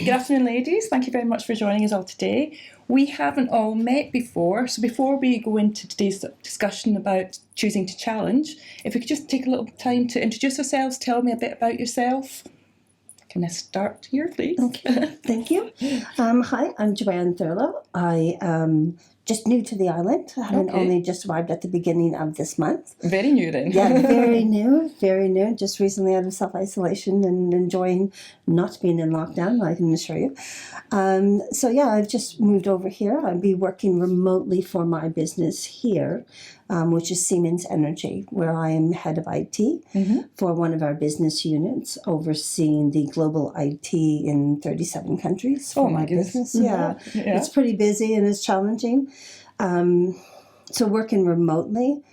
Good afternoon, ladies. Thank you very much for joining us all today. We haven't all met before, so before we go into today's discussion about choosing to challenge, if we could just take a little time to introduce ourselves, tell me a bit about yourself. Can I start here, please? Okay, thank you. Hi, I'm Joanne Thurlow. I am just new to the island. I haven't only just arrived at the beginning of this month. Very new then. Yeah, very new, very new. Just recently out of self-isolation and enjoying not being in lockdown, I can assure you. I've just moved over here. I'll be working remotely for my business here, which is Siemens Energy, where I am head of IT for one of our business units, overseeing the global IT in 37 countries for my business. Yeah, it's pretty busy and it's challenging. So working remotely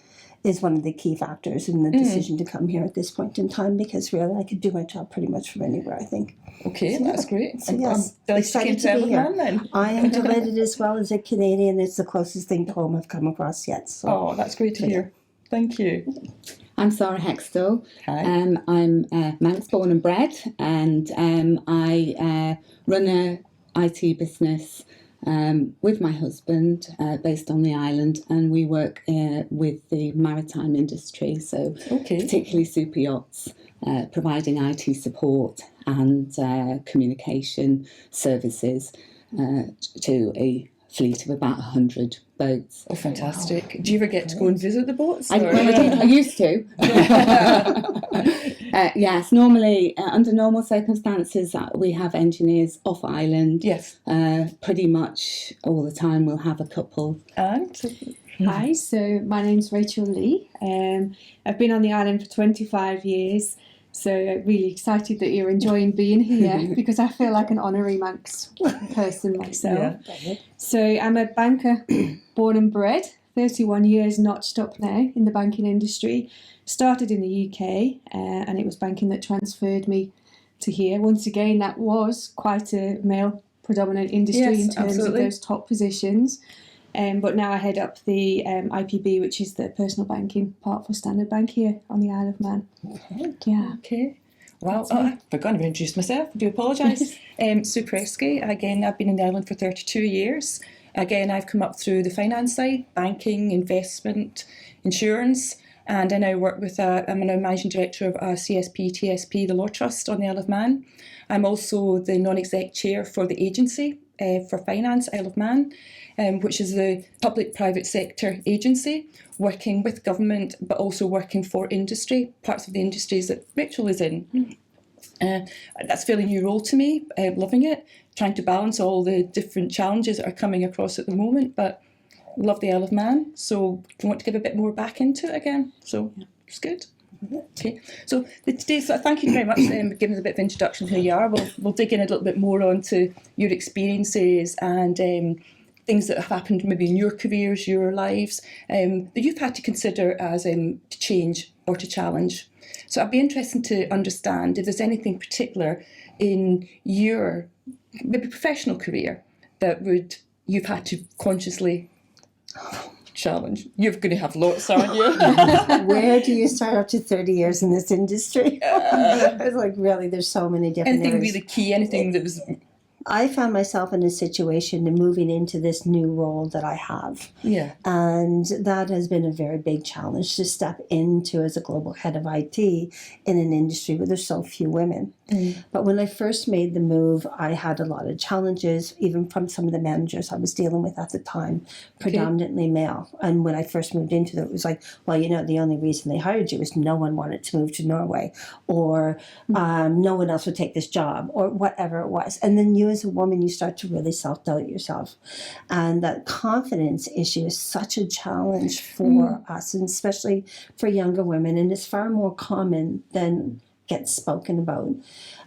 is one of the key factors in the decision to come here at this point in time, because really I could do my job pretty much from anywhere, I think. Okay, so, that's great. So, yes, I'm excited to be here. Then. I am delighted as well. As a Canadian, it's the closest thing to home I've come across yet. So. That's great to hear. Thank you. I'm Sara Heckstall. Hi. I'm Manx born and bred, and I run a IT business with my husband based on the island, and we work with the maritime industry, so particularly super yachts, providing IT support and communication services to a fleet of about 100 boats. Oh, fantastic. Do you ever get to go and visit the boats? I used to. Yes, normally, under normal circumstances, we have engineers off island. Yes. Pretty much all the time we'll have a couple. And? Hi, so my name's Rachel Lee. I've been on the island for 25 years. So really excited that you're enjoying being here, because I feel like an honorary Manx person myself. Yeah. So I'm a banker, born and bred, 31 years notched up now in the banking industry. Started in the UK, and it was banking that transferred me to here. Once again, that was quite a male-predominant industry in terms of those top positions. But now I head up the IPB, which is the personal banking part for Standard Bank here on the Isle of Man. Okay. Well, I've forgotten to introduce myself. I do apologise. Sue Preskey. Again, I've been in the island for 32 years. Again, I've come up through the finance side, banking, investment, insurance, and I now work with, I'm now managing director of CSP, TSP, the Law Trust on the Isle of Man. I'm also the non-exec chair for the agency for finance, Isle of Man, which is the public-private sector agency, working with government, but also working for industry, parts of the industries that Rachel is in. That's a fairly new role to me, loving it, trying to balance all the different challenges that are coming across at the moment, but love the Isle of Man, so I want to give a bit more back into it again, so it's good. Okay, so thank you very much for giving us a bit of introduction to who you are. We'll dig in a little bit more onto your experiences and things that have happened maybe in your careers, your lives, that you've had to consider as to change or to challenge. So I'd be interested to understand if there's anything particular in your maybe professional career that you've had to consciously challenge. You're going to have lots, aren't you? Where do you start after 30 years in this industry? I was like, really, there's so many different anything areas. Really key, anything that was... I found myself in a situation of moving into this new role that I have. Yeah. And that has been a very big challenge to step into as a global head of IT in an industry where there's so few women. But when I first made the move, I had a lot of challenges, even from some of the managers I was dealing with at the time, predominantly male. And when I first moved into it, it was like, well, the only reason they hired you is no one wanted to move to Norway, or no one else would take this job, or whatever it was. And then you as a woman, you start to really self-doubt yourself. And that confidence issue is such a challenge for us, and especially for younger women. And it's far more common than gets spoken about.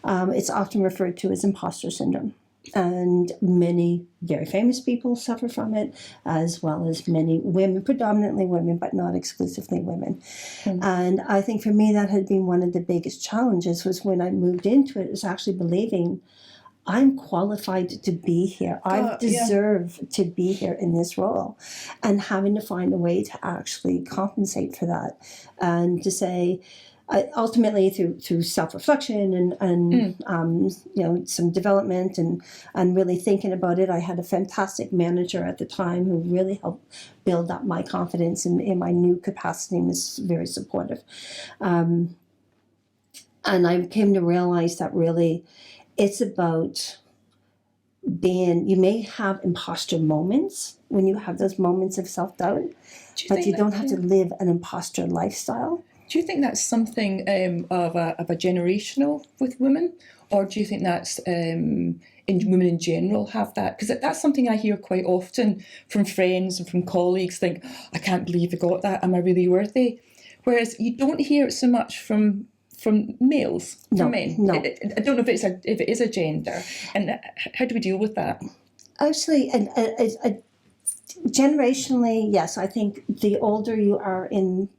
It's often referred to as imposter syndrome. And many very famous people suffer from it, as well as many women, predominantly women, but not exclusively women. And I think for me, that had been one of the biggest challenges, was when I moved into it, was actually believing I'm qualified to be here. I deserve to be here in this role, and having to find a way to actually compensate for that, and to say, ultimately through self-reflection and some development and really thinking about it, I had a fantastic manager at the time who really helped build up my confidence in my new capacity and was very supportive. And I came to realize that really it's about you may have imposter moments when you have those moments of self-doubt, but you don't have to live an imposter lifestyle. Do you think that's something of a generational with women, or do you think that's women in general have that? Because that's something I hear quite often from friends and from colleagues. Think, I can't believe I got that. Am I really worthy? Whereas you don't hear it so much from males, from men. No. I don't know if it is a gender, and how do we deal with that? Actually, generationally, yes. I think the older you are in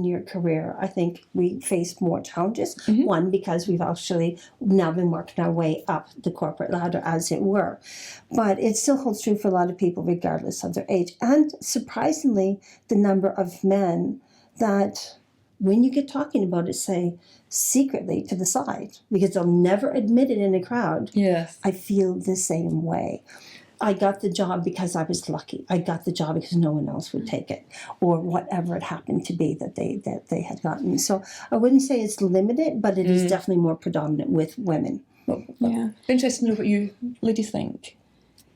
your career, I think we face more challenges. Mm-hmm. One, because we've actually now been working our way up the corporate ladder, as it were. But it still holds true for a lot of people, regardless of their age. And surprisingly, the number of men that, when you get talking about it, say secretly to the side, because they'll never admit it in a crowd. Yes. I feel the same way. I got the job because I was lucky. I got the job because no one else would take it, or whatever it happened to be that they had gotten. So I wouldn't say it's limited, but it is definitely more predominant with women. Yeah. Interesting to know what you ladies think.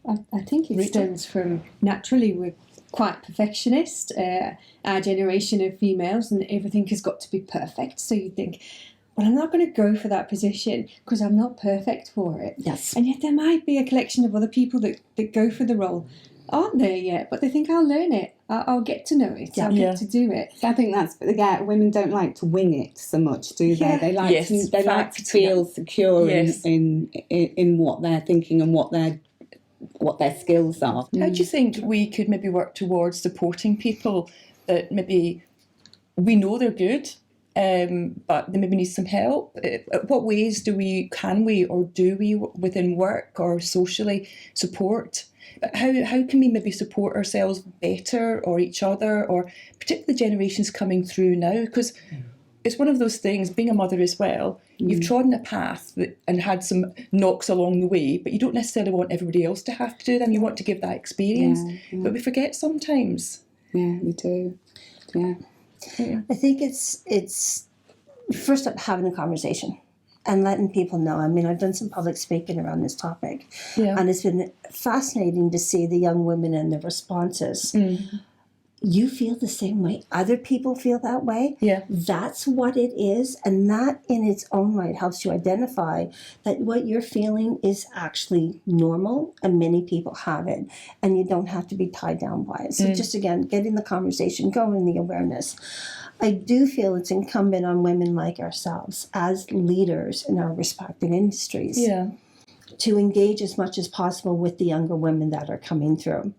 I think it stems from, naturally we're quite perfectionist, our generation of females, and everything has got to be perfect. So you think, well, I'm not going to go for that position because I'm not perfect for it. Yes. And yet there might be a collection of other people that go for the role, aren't there yet, but they think, I'll learn it, I'll get to know it, I'll get to do it. I think women don't like to wing it so much, do they? Yeah. They like to feel secure in what they're thinking and what their skills are. How do you think we could maybe work towards supporting people that maybe we know they're good, but they maybe need some help? What ways can we or do we within work or socially support? How can we maybe support ourselves better, or each other, or particularly generations coming through now? Because it's one of those things, being a mother as well, you've trodden a path and had some knocks along the way, but you don't necessarily want everybody else to have to do them. You want to give that experience, but we forget sometimes. Yeah, we do. Yeah. I think it's first up having a conversation and letting people know. I mean, I've done some public speaking around this topic, and it's been fascinating to see the young women and their responses. You feel the same way. Other people feel that way. Yeah. That's what it is. And that in its own right helps you identify that what you're feeling is actually normal and many people have it. And you don't have to be tied down by it. So just again, getting the conversation going, the awareness. I do feel it's incumbent on women like ourselves as leaders in our respective industries. To engage as much as possible with the younger women that are coming through,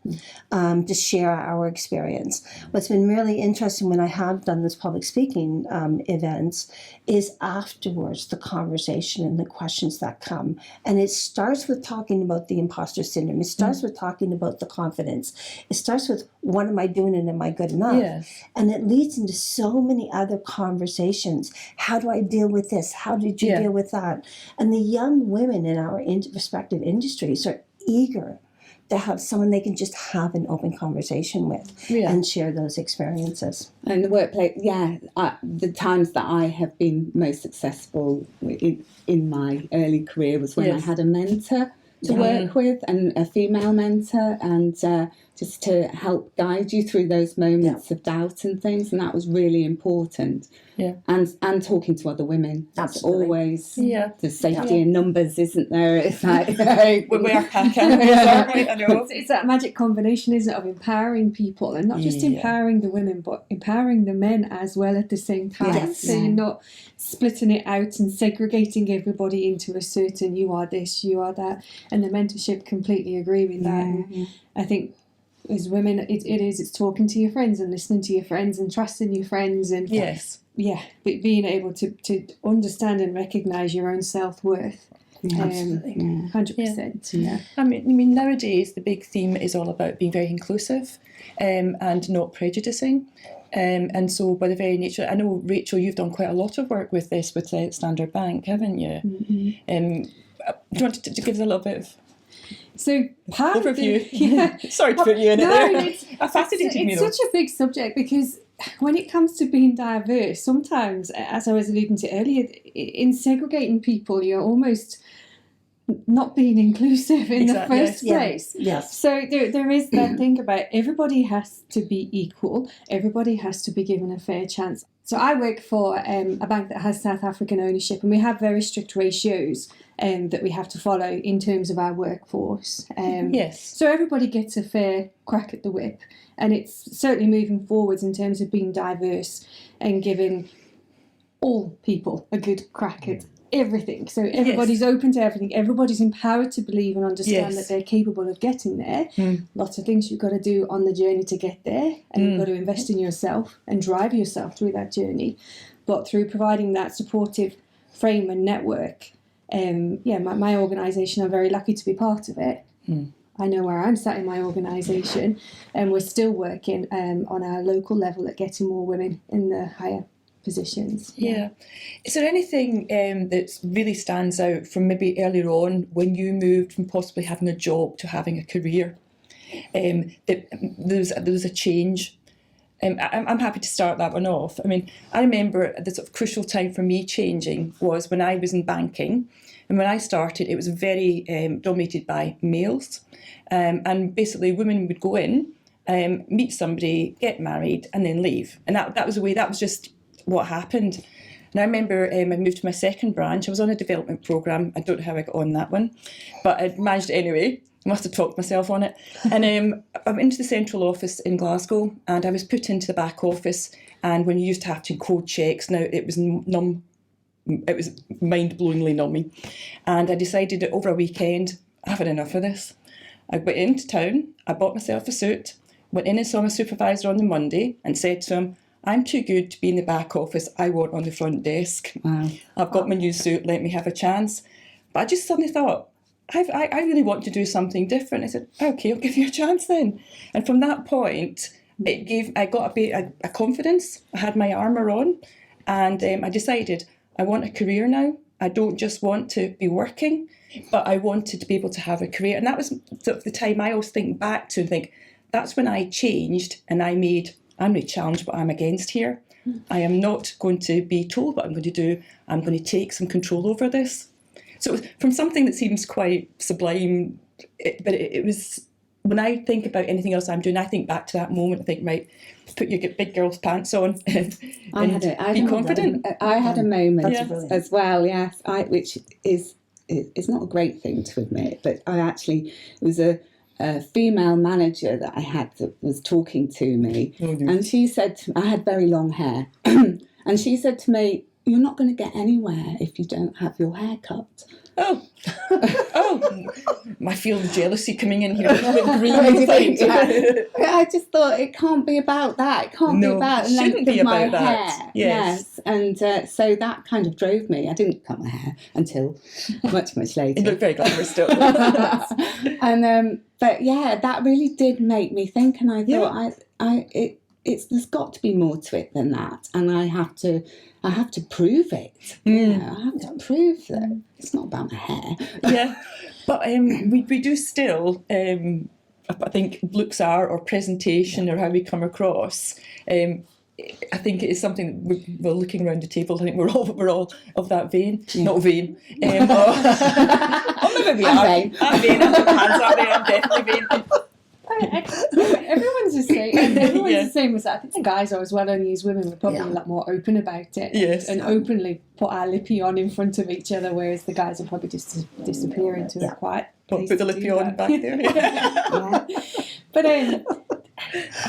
to share our experience. What's been really interesting when I have done this public speaking events is afterwards the conversation and the questions that come. And it starts with talking about the imposter syndrome. It starts with talking about the confidence. It starts with, what am I doing and am I good enough? And it leads into so many other conversations. How do I deal with this? How did you deal with that? And the young women in our respective industries are eager to have someone they can just have an open conversation with and share those experiences. And the workplace, the times that I have been most successful in my early career was when I had a mentor to work with, and a female mentor, and just to help guide you through those moments of doubt and things, and that was really important. And talking to other women. That's always the safety in numbers, isn't there? It's like we are packing. I know. It's that magic combination, isn't it, of empowering people, and not just empowering the women, but empowering the men as well at the same time. So you're not splitting it out and segregating everybody into a certain, you are this, you are that. And the mentorship, completely agree with that. I think as women, it's talking to your friends and listening to your friends and trusting your friends, and but being able to understand and recognise your own self-worth. 100%. I mean, nowadays the big theme is all about being very inclusive and not prejudicing. And so by the very nature, I know, Rachel, you've done quite a lot of work with this with Standard Bank, haven't you? Do you want to give us a little bit of So part of overview? the, Sorry to put you in it no, there. it's Fascinating, you know. such a big subject, because when it comes to being diverse, sometimes, as I was alluding to earlier, in segregating people, you're almost not being inclusive in the first place. Yes. So there is that thing about everybody has to be equal, everybody has to be given a fair chance. So I work for a bank that has South African ownership, and we have very strict ratios that we have to follow in terms of our workforce. Yes. So everybody gets a fair crack at the whip, and it's certainly moving forwards in terms of being diverse and giving all people a good crack at everything. So everybody's open to everything. Everybody's empowered to believe and understand that they're capable of getting there. Lots of things you've got to do on the journey to get there, and you've got to invest in yourself and drive yourself through that journey. But through providing that supportive frame and network, my organisation, I'm very lucky to be part of it. I know where I'm sat in my organisation, and we're still working on our local level at getting more women in the higher positions. Yeah. Is there anything that really stands out from maybe earlier on when you moved from possibly having a job to having a career? That there was a change. I'm happy to start that one off. I mean, I remember the sort of crucial time for me changing was when I was in banking. And when I started, it was very dominated by males. And basically women would go in, meet somebody, get married, and then leave. And that was the way, that was just what happened. And I remember I moved to my second branch. I was on a development programme. I don't know how I got on that one, but I managed it anyway. I must have talked myself on it. And I'm into the central office in Glasgow, and I was put into the back office. And when you used to have to code checks, now it was numb. It was mind-blowingly numbing. And I decided that over a weekend, I've had enough of this. I went into town, I bought myself a suit, went in and saw my supervisor on the Monday and said to him, I'm too good to be in the back office, I want on the front desk. Wow. I've got my new suit, let me have a chance. But I just suddenly thought, I really want to do something different. I said, okay, I'll give you a chance then. And from that point, I got a confidence, I had my armour on, and I decided I want a career now. I don't just want to be working, but I wanted to be able to have a career. And that was sort of the time I always think back to and think, that's when I changed and I'm really challenged what I'm against here. I am not going to be told what I'm going to do. I'm going to take some control over this. So it was from something that seems quite sublime, but it was, when I think about anything else I'm doing, I think back to that moment. I think, right, put your big girl's pants on and be confident. I had a moment That's as well, yes, which is not a great thing to admit, but it was a female manager that I had that was talking to me, and she said, I had very long hair, and she said to me, you're not going to get anywhere if you don't have your hair cut. Oh, I feel the jealousy coming in here. I just thought it can't be about that. It can't be about the length of my hair. Yes. And so that kind of drove me. I didn't cut my hair until much later. You look very glamorous still. And but yeah, that really did make me think. And I thought, there's got to be more to it than that, and I have to prove it. You know, I have to prove that it's not about my hair. Yeah, but we do still. I think looks are, or presentation, or how we come across. I think it is something that we're looking around the table. I think we're all of that vein. Not vain. Maybe we are. Vain. I'm vain. I'm hands up there. I'm definitely vain. Everyone's the same. Everyone's the same as that. I think the guys are as well, only as women, we're probably a lot more open about it. Yes. And openly put our lippy on in front of each other, whereas the guys will probably just disappear into a quiet place. Put the lippy on back there. Yeah. But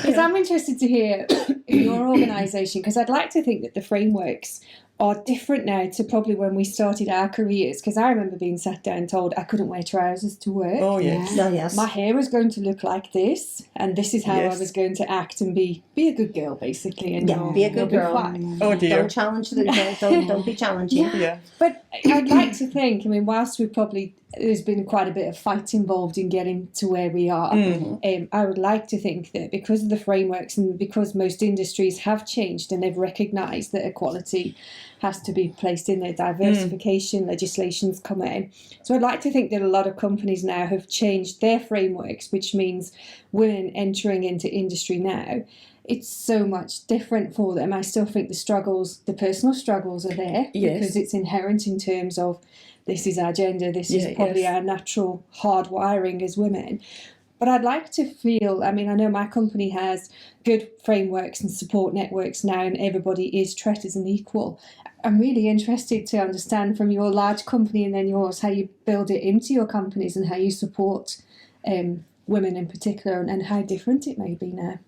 because I'm interested to hear your organisation, because I'd like to think that the frameworks are different now to probably when we started our careers, because I remember being sat down and told I couldn't wear trousers to work. Oh, yes. No, yes. My hair was going to look like this, and this is how I was going to act and be a good girl, basically. And be a good girl. Fine. Oh, dear. Don't challenge them. Don't be challenging. Yeah. But I'd like to think, I mean, whilst we probably there's been quite a bit of fight involved in getting to where we are. I would like to think that because of the frameworks and because most industries have changed and they've recognised that equality has to be placed in their diversification legislations come in. So I'd like to think that a lot of companies now have changed their frameworks, which means women entering into industry now, it's so much different for them. I still think the personal struggles are there because it's inherent in terms of this is our gender, this is probably our natural hard wiring as women. But I'd like to feel, I know my company has good frameworks and support networks now and everybody is treated as an equal. I'm really interested to understand from your large company and then yours how you build it into your companies and how you support women in particular and how different it may be now.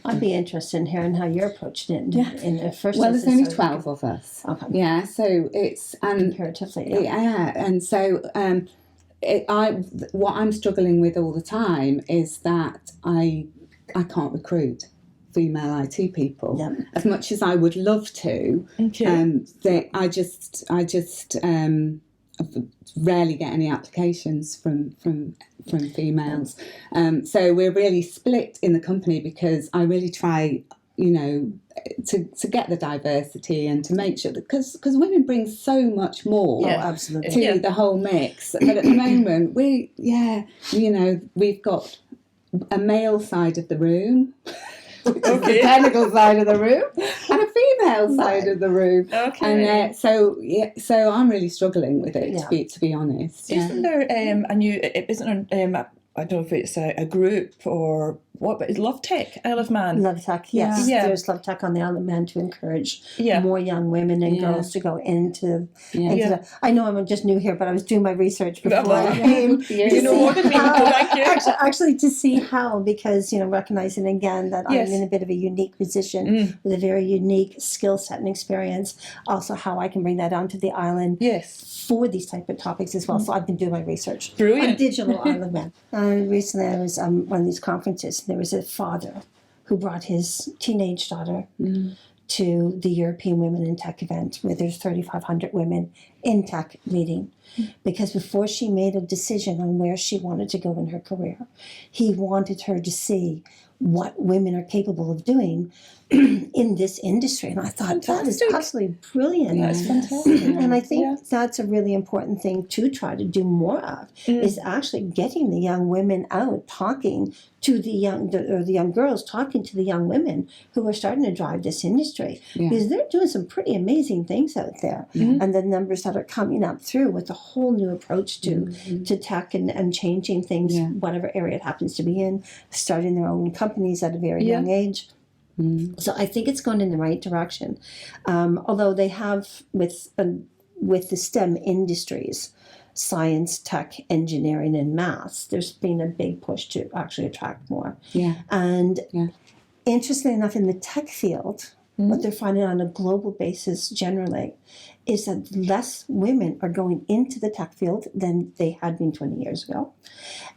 I'd be interested in hearing how you're approaching it. In the first well, there's only instance, 12 of us. Okay. Yeah, so it's comparatively. yeah, and so what I'm struggling with all the time is that I can't recruit female IT people as much as I would love to. I just rarely get any applications from females. So we're really split in the company because I really try, to get the diversity and to make sure that because women bring so much more to the whole mix. But at the moment, we've got a male side of the room. The technical side of the room and a female side of the room, and so I'm really struggling with it to be honest. Isn't there I don't know if it's a group or what, but it's Love Tech, Isle of Man. Love Tech, yes. There's Love Tech on the Isle of Man to encourage more young women and girls to go into that. I know I'm just new here, but I was doing my research before I came. You know more than me. Thank you. Actually, to see how, because, recognizing again that I'm in a bit of a unique position with a very unique skill set and experience, also how I can bring that onto the island for these type of topics as well. So I've been doing my research on digital Isle of Man. Recently I was one of these conferences. There was a father who brought his teenage daughter to the European Women in Tech event where there's 3,500 women in tech meeting. Because before she made a decision on where she wanted to go in her career, he wanted her to see what women are capable of doing in this industry. And I thought, that is absolutely brilliant. That's fantastic. And I think that's a really important thing to try to do more of, is actually getting the young women out talking to the young girls, talking to the young women who are starting to drive this industry. Because they're doing some pretty amazing things out there. And the numbers that are coming up through with a whole new approach to tech and changing things, whatever area it happens to be in, starting their own companies at a very young age. So I think it's going in the right direction. Although they have, with the STEM industries, science, tech, engineering, and maths, there's been a big push to actually attract more. And interestingly enough, in the tech field, what they're finding on a global basis generally is that less women are going into the tech field than they had been 20 years ago.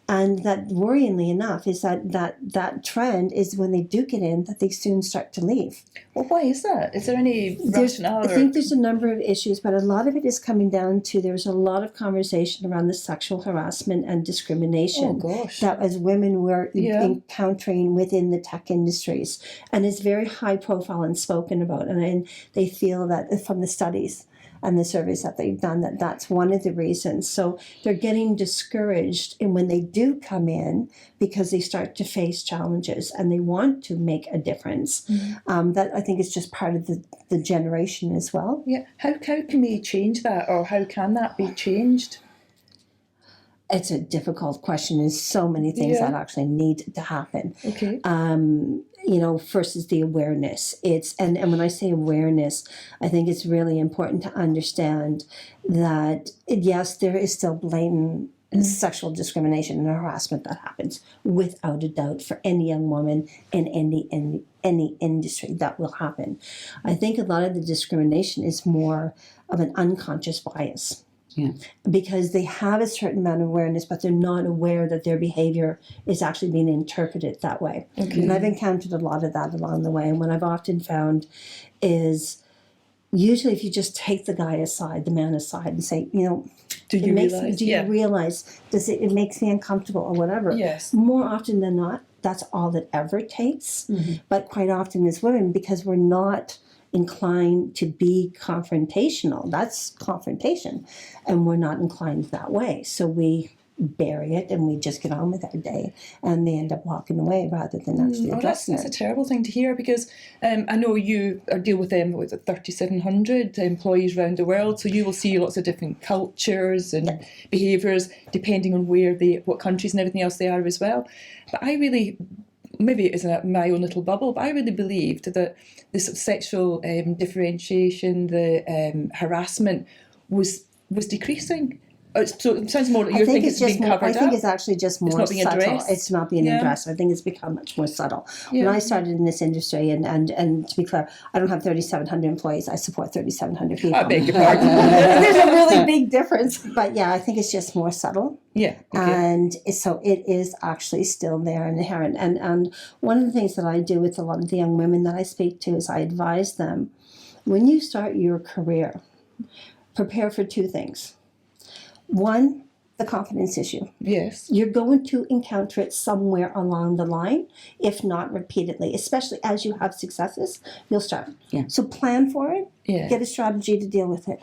And that, worryingly enough, is that trend is when they do get in, that they soon start to leave. Well, why is that? Is there any rationale? I think there's a number of issues, but a lot of it is coming down to, there's a lot of conversation around the sexual harassment and discrimination that as women were encountering within the tech industries. And it's very high profile and spoken about. And they feel that from the studies and the surveys that they've done, that's one of the reasons. So they're getting discouraged and when they do come in, because they start to face challenges and they want to make a difference. That I think is just part of the generation as well. How can we change that, or how can that be changed? It's a difficult question. There's so many things that actually need to happen. First is the awareness. And when I say awareness, I think it's really important to understand that, yes, there is still blatant sexual discrimination and harassment that happens without a doubt for any young woman in any industry. That will happen. I think a lot of the discrimination is more of an unconscious bias. Because they have a certain amount of awareness, but they're not aware that their behavior is actually being interpreted that way. And I've encountered a lot of that along the way. And what I've often found is usually if you just take the guy aside, the man aside, and say, you know, Do you realise? do you realize, it makes me uncomfortable or whatever? Yes. More often than not, that's all it ever takes. But quite often as women, because we're not inclined to be confrontational, that's confrontation, and we're not inclined that way. So we bury it and we just get on with our day, and they end up walking away rather than actually addressing that's a it. terrible thing to hear, because I know you deal with them with 3,700 employees around the world, so you will see lots of different cultures and behaviours depending on what countries and everything else they are as well. But I really, maybe it isn't my own little bubble, but I really believed that this sexual differentiation, the harassment was decreasing. So it sounds more like you think it's being covered up. I think it's actually just more not being subtle. addressed. It's not being addressed. I think it's become much more subtle. When I started in this industry, and to be clear, I don't have 3,700 employees. I support 3,700 people. I beg your pardon. There's a really big difference. But yeah, I think it's just more subtle. Yeah. Okay. And so it is actually still there and inherent. And one of the things that I do with a lot of the young women that I speak to is I advise them, when you start your career, prepare for two things. One, the confidence issue. Yes. You're going to encounter it somewhere along the line, if not repeatedly, especially as you have successes, you'll start. Yeah. So plan for it, get a strategy to deal with it,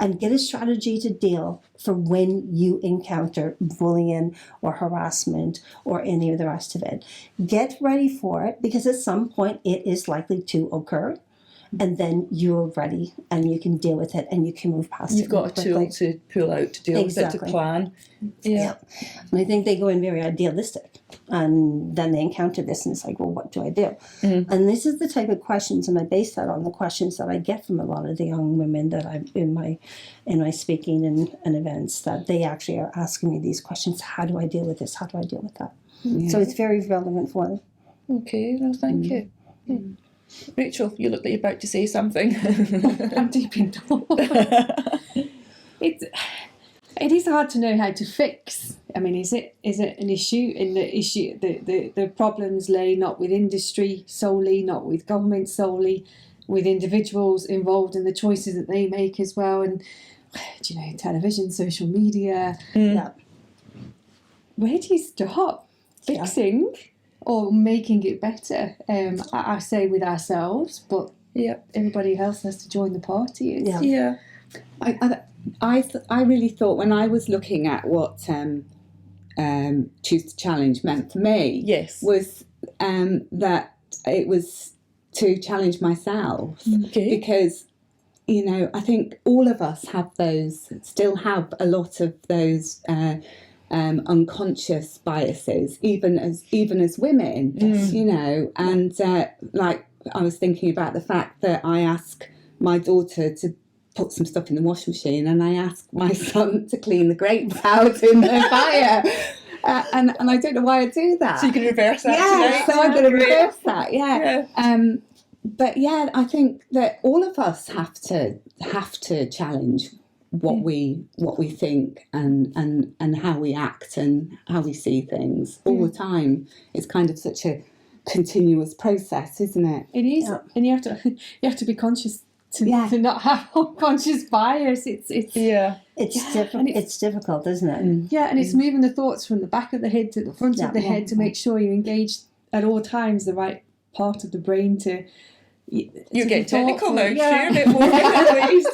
and get a strategy to deal for when you encounter bullying or harassment or any of the rest of it. Get ready for it, because at some point it is likely to occur. And then you're ready and you can deal with it and you can move past it. You've got a tool to pull out to deal with it, to plan. Yeah. And I think they go in very idealistic. And then they encounter this and it's like, well, what do I do? And this is the type of questions, and I base that on the questions that I get from a lot of the young women that I'm in my speaking and events, that they actually are asking me these questions. How do I deal with this? How do I deal with that? So it's very relevant for them. Okay, well, thank you. Rachel, you look like you're about to say something. I'm deep in thought. It is hard to know how to fix. I mean, is it an issue? In the issue, the problems lay not with industry solely, not with government solely, with individuals involved in the choices that they make as well, and television, social media. Yeah. Where do you start fixing? Or making it better, I say with ourselves, but everybody else has to join the party. I really thought, when I was looking at what Choose to Challenge meant for me, was that it was to challenge myself. Because, I think all of us still have a lot of those unconscious biases, even as women, and like I was thinking about the fact that I ask my daughter to put some stuff in the washing machine, and I ask my son to clean the grapes out in the fire. And I don't know why I do that. So you can reverse that tonight. So I'm going to reverse that, But I think that all of us have to challenge what we think and how we act and how we see things all the time. It's kind of such a continuous process, isn't it? It is, and you have to be conscious to not have unconscious bias. It's difficult, isn't it? Yeah, and it's moving the thoughts from the back of the head to the front of the head to make sure you engage at all times the right part of the brain to. You're getting technical now. Share a bit more, please.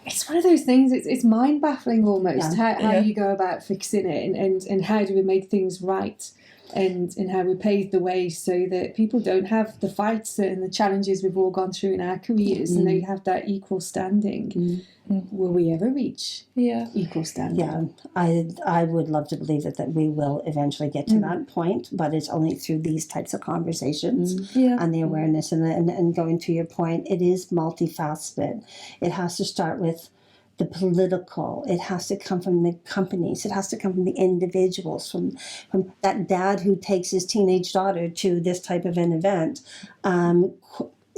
It's one of those things. It's mind baffling almost how you go about fixing it, and how do we make things right, and how we pave the way so that people don't have the fights and the challenges we've all gone through in our careers, and they have that equal standing. Will we ever reach equal standing? Yeah, I would love to believe that we will eventually get to that point, but it's only through these types of conversations and the awareness. And going to your point, it is multifaceted. It has to start with the political. It has to come from the companies. It has to come from the individuals, from that dad who takes his teenage daughter to this type of an event.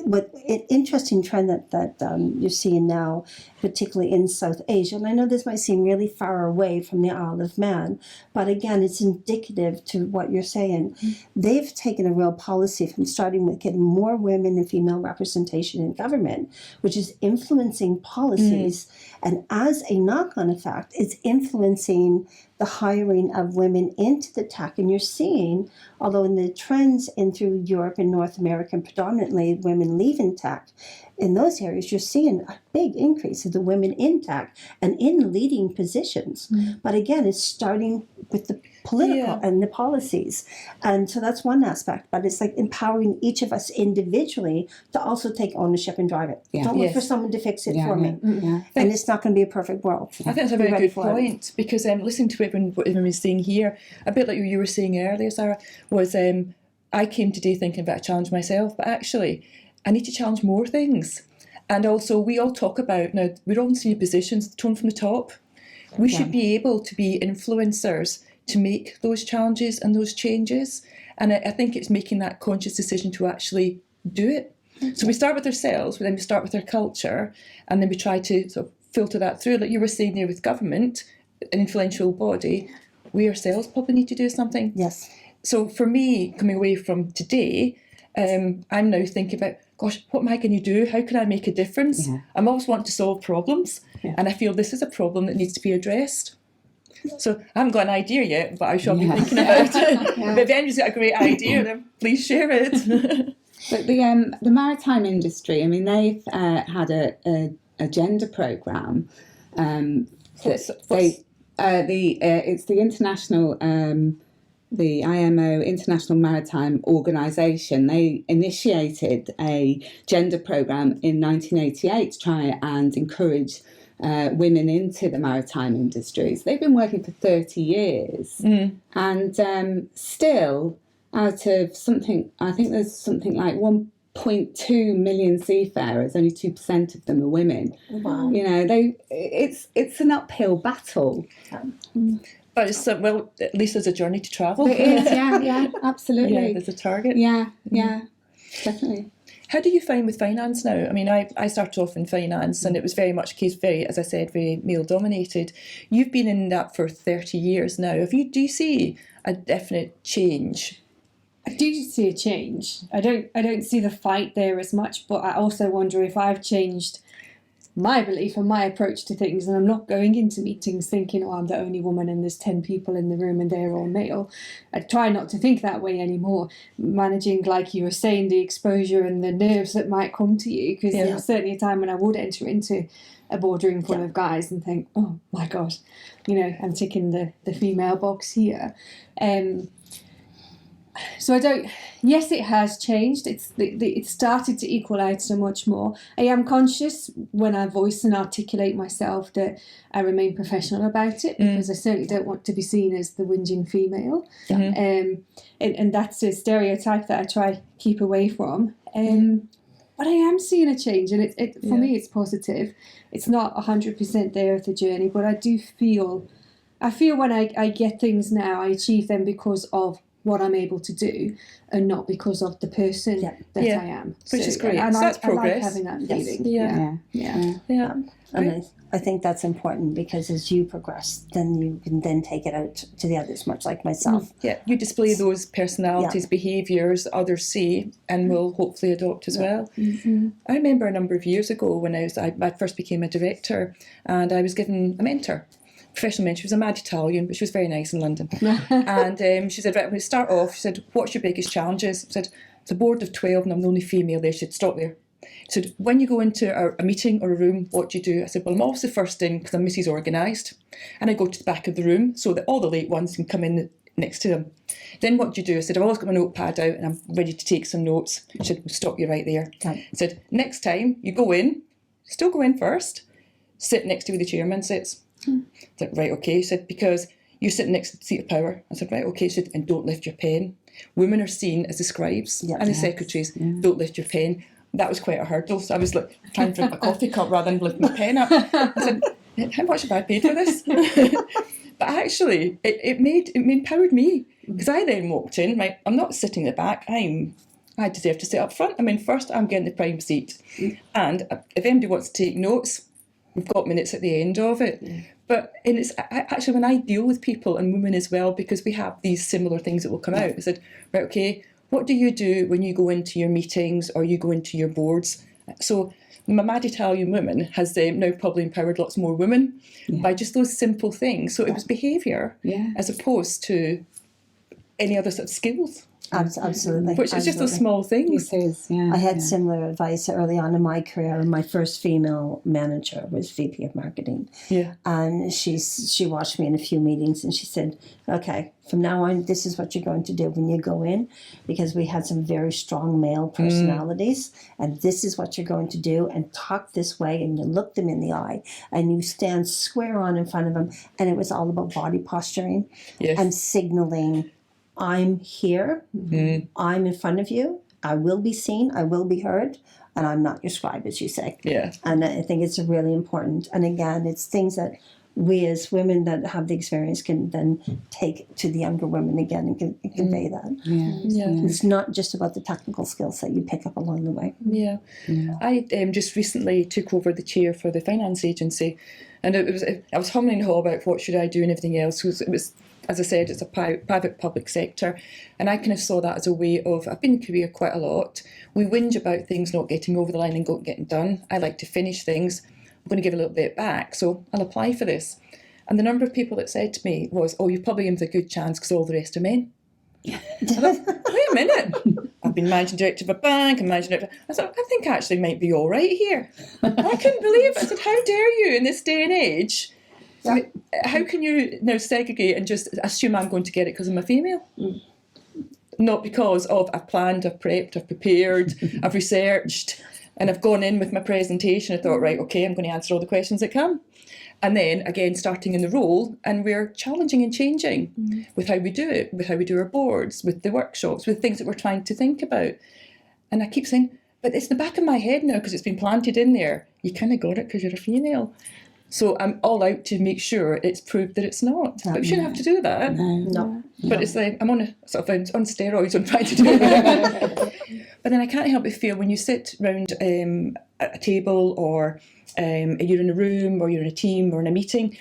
What an interesting trend that you're seeing now, particularly in South Asia. And I know this might seem really far away from the Isle of Man, but again, it's indicative to what you're saying. They've taken a real policy from starting with getting more women and female representation in government, which is influencing policies. And as a knock-on effect, it's influencing the hiring of women into the tech. And you're seeing, although in the trends in through Europe and North America, predominantly women leaving tech, in those areas, you're seeing a big increase of the women in tech and in leading positions. But again, it's starting with the political and the policies. And so that's one aspect. But it's like empowering each of us individually to also take ownership and drive it. Don't wait for someone to fix it for me. And it's not going to be a perfect world. I think that's a very good point, because listening to what everyone was saying here, a bit like you were saying earlier, Sara, was I came today thinking about a challenge myself, but actually I need to challenge more things. And also, we all talk about, now, we're all in senior positions, tone from the top. We should be able to be influencers to make those challenges and those changes. And I think it's making that conscious decision to actually do it. So we start with ourselves, then we start with our culture, and then we try to sort of filter that through. Like you were saying there with government, an influential body, we ourselves probably need to do something. Yes. So for me, coming away from today, I'm now thinking about, gosh, what am I going to do? How can I make a difference? I'm always wanting to solve problems, and I feel this is a problem that needs to be addressed. So I haven't got an idea yet, but I shall be thinking about it. But if anybody's got a great idea, then please share it. But the maritime industry, I mean, they've had a gender programme. It's the international. The IMO, International Maritime Organization, they initiated a gender programme in 1988 to try and encourage women into the maritime industries. They've been working for 30 years. And still, out of something, I think there's something like 1.2 million seafarers, only 2% of them are women. Wow. You know, it's an uphill battle. But it's, well, at least there's a journey to travel. It is, yeah, absolutely. Yeah, there's a target. Yeah, definitely. How do you find with finance now? I mean, I started off in finance, and it was very much as I said, very male dominated. You've been in that for 30 years now. Do you see a definite change? I do see a change. I don't see the fight there as much, but I also wonder if I've changed my belief and my approach to things, and I'm not going into meetings thinking, oh, I'm the only woman and there's 10 people in the room and they're all male. I try not to think that way anymore, managing, like you were saying, the exposure and the nerves that might come to you, because there was certainly a time when I would enter into a boardroom full of guys and think, oh my God, I'm ticking the female box here. So yes, it has changed. It's started to equal out so much more. I am conscious when I voice and articulate myself that I remain professional about it, because I certainly don't want to be seen as the whinging female. And that's a stereotype that I try to keep away from. But I am seeing a change, and for me it's positive. It's not 100% there of the journey, but I do feel when I get things now, I achieve them because of what I'm able to do, and not because of the person that I am. Which is great. And that's progress. I like having that feeling. Yeah. And I think that's important, because as you progress, then you can then take it out to the others, much like myself. Yeah, you display those personalities, behaviours others see and will hopefully adopt as well. I remember a number of years ago when I first became a director, and I was given a mentor. Professional mentor. She was a mad Italian, but she was very nice in London. And she said, right, when we start off, she said, what's your biggest challenges? I said, it's a board of 12 and I'm the only female there. She said, stop there. She said, when you go into a meeting or a room, what do you do? I said, well, I'm always the first in because I'm Mrs. Organised. And I go to the back of the room so that all the late ones can come in next to them. Then what do you do? I said, I've always got my notepad out and I'm ready to take some notes. She said, we'll stop you right there. I said, next time you go in, still go in first, sit next to where the chairman sits. I said, right, okay. She said, because you're sitting next to the seat of power. I said, right, okay. She said, and don't lift your pen. Women are seen as the scribes and the secretaries. Don't lift your pen. That was quite a hurdle. So I was like trying to drink a coffee cup rather than lift my pen up. I said, how much have I paid for this? But actually, it empowered me, because I then walked in. Right, I'm not sitting at the back. I deserve to sit up front. I'm in first. I'm getting the prime seat. And if anybody wants to take notes, we've got minutes at the end of it. And it's actually when I deal with people and women as well, because we have these similar things that will come out. I said, right, okay, what do you do when you go into your meetings or you go into your boards? So my Mad Italian Woman has now probably empowered lots more women by just those simple things. So it was behaviour as opposed to any other sort of skills. Absolutely. Which is just those small things. It is, yeah. I had similar advice early on in my career. My first female manager was VP of marketing. Yeah. And she watched me in a few meetings and she said, okay, from now on, this is what you're going to do when you go in, because we had some very strong male personalities, and this is what you're going to do, and talk this way, and you look them in the eye, and you stand square on in front of them, and it was all about body posturing and signaling, I'm here, I'm in front of you, I will be seen, I will be heard, and I'm not your scribe, as you say. Yeah. And I think it's really important. And again, it's things that we as women that have the experience can then take to the younger women again and convey that. It's not just about the technical skills that you pick up along the way. Yeah. I just recently took over the chair for the finance agency, and I was humming and haw about what should I do and everything else. It was, as I said, it's a private public sector, and I kind of saw that as a way of, I've been in career quite a lot. We whinge about things not getting over the line and not getting done. I like to finish things. I'm going to give a little bit back, so I'll apply for this. And the number of people that said to me was, oh, you're probably in with a good chance because all the rest are men. I thought, wait a minute. I've been managing director of a bank and managing director. I thought, I think I actually might be all right here. I couldn't believe it. I said, how dare you in this day and age? How can you now segregate and just assume I'm going to get it because I'm a female? Not because of I've planned, I've prepped, I've prepared, I've researched, and I've gone in with my presentation. I thought, right, okay, I'm going to answer all the questions that come. And then, again, starting in the role, and we're challenging and changing with how we do it, with how we do our boards, with the workshops, with things that we're trying to think about. And I keep saying, but it's in the back of my head now because it's been planted in there. You kind of got it because you're a female. So I'm all out to make sure it's proved that it's not. But we shouldn't have to do that. No. But it's like, I'm on on steroids on trying to do it. But then I can't help but feel when you sit round a table or you're in a room or you're in a team or in a meeting,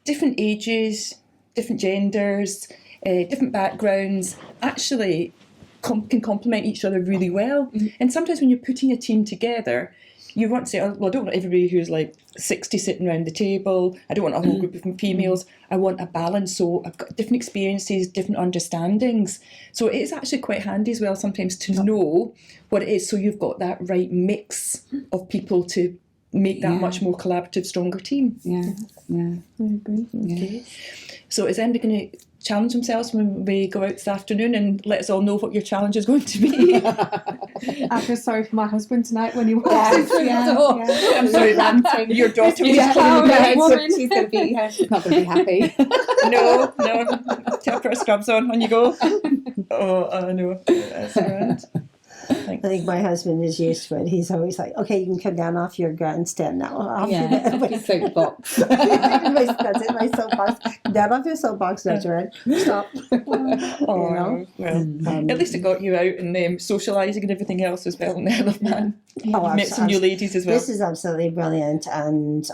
different ages, different genders, different backgrounds actually can complement each other really well. And sometimes when you're putting a team together, you want to say, oh, well, I don't want everybody who's like 60 sitting around the table. I don't want a whole group of females. I want a balance. So I've got different experiences, different understandings. So it is actually quite handy as well sometimes to know what it is. So you've got that right mix of people to make that much more collaborative, stronger team. I agree. Okay. So is anybody going to challenge themselves when we go out this afternoon and let us all know what your challenge is going to be? I feel sorry for my husband tonight when he walks in through the door. I'm sorry, ranting. Your daughter was She's going to be, she's not going to be happy. No. Put her scrubs on when you go. Oh, I know. That's grand. I think my husband is used to it. He's always like, okay, you can come down off your grandstand now. Off your soapbox. That's it, my soapbox. Down off your soapbox, that's right. Stop. Oh, well, at least it got you out and socialising and everything else as well in the Isle of Man. Met some new ladies as well. This is absolutely brilliant, and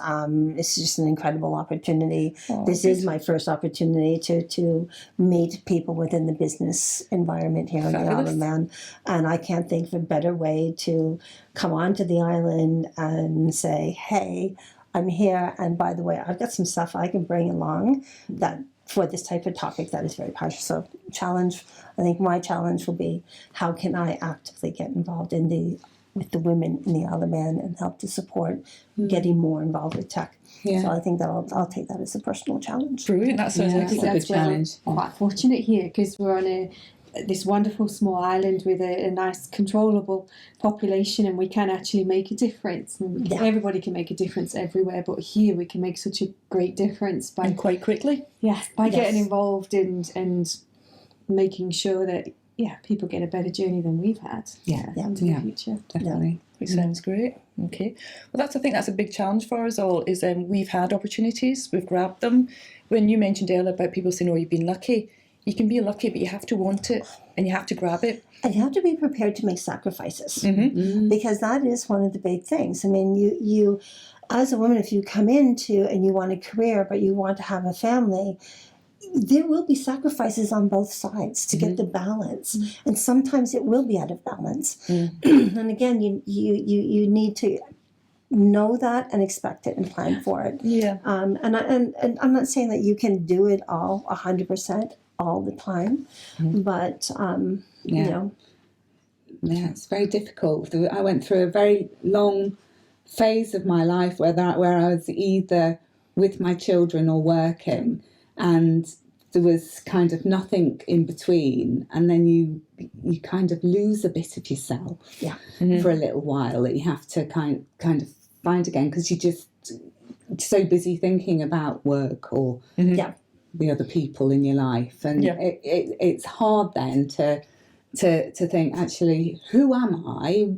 it's just an incredible opportunity. This is my first opportunity to meet people within the business environment here in the Isle of Man, and I can't think of a better way to come onto the island and say, hey, I'm here, and by the way, I've got some stuff I can bring along that for this type of topic that is very powerful. So I think my challenge will be, how can I actively get involved with the women in the Isle of Man and help to support getting more involved with tech. So I think that I'll take that as a personal challenge. Brilliant, that sounds like a good challenge. We're quite fortunate here because we're on this wonderful small island with a nice controllable population, and we can actually make a difference. And everybody can make a difference everywhere, but here we can make such a great difference by quite quickly. By getting involved and making sure that people get a better journey than we've had into the future. Definitely. Which sounds great. Okay. Well, I think that's a big challenge for us all, is we've had opportunities, we've grabbed them. When you mentioned earlier about people saying, oh, you've been lucky, you can be lucky, but you have to want it and you have to grab it. And you have to be prepared to make sacrifices, because that is one of the big things. I mean, as a woman, if you come into and you want a career, but you want to have a family, there will be sacrifices on both sides to get the balance, and sometimes it will be out of balance. And again, you need to know that and expect it and plan for it. Yeah. And I'm not saying that you can do it all 100% all the time, but you know. Yeah, it's very difficult. I went through a very long phase of my life where I was either with my children or working, and there was kind of nothing in between, and then you kind of lose a bit of yourself for a little while that you have to kind of find again, because you're just so busy thinking about work or the other people in your life, and it's hard then to think, actually, who am I?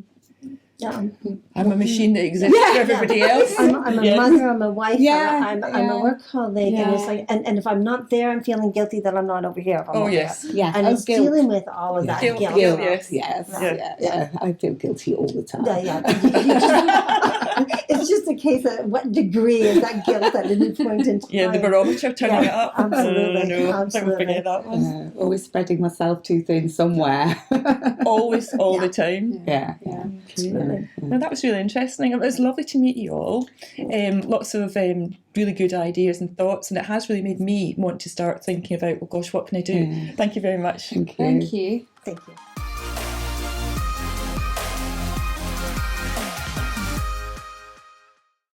Yeah. I'm a machine that exists for everybody else. I'm a mother, I'm a wife, I'm a workaholic, Yeah. and it's like, and if I'm not there, I'm feeling guilty that I'm not over here. If I'm over Yes. here. Yeah. And it's guilt. dealing with all of that Guilt, guilt. yes. Yeah. I feel guilty all the time. It's just a case of what degree is that guilt at any point in time. Yeah, the barometer turning it up. Absolutely, No, absolutely. don't forget that one. Always spreading myself too thin somewhere. Always, all the time. Yeah. Absolutely. Well, that was really interesting. It was lovely to meet you all. Lots of really good ideas and thoughts, and it has really made me want to start thinking about, oh gosh, what can I do? Thank you very much. Thank you. Thank you. Thank you.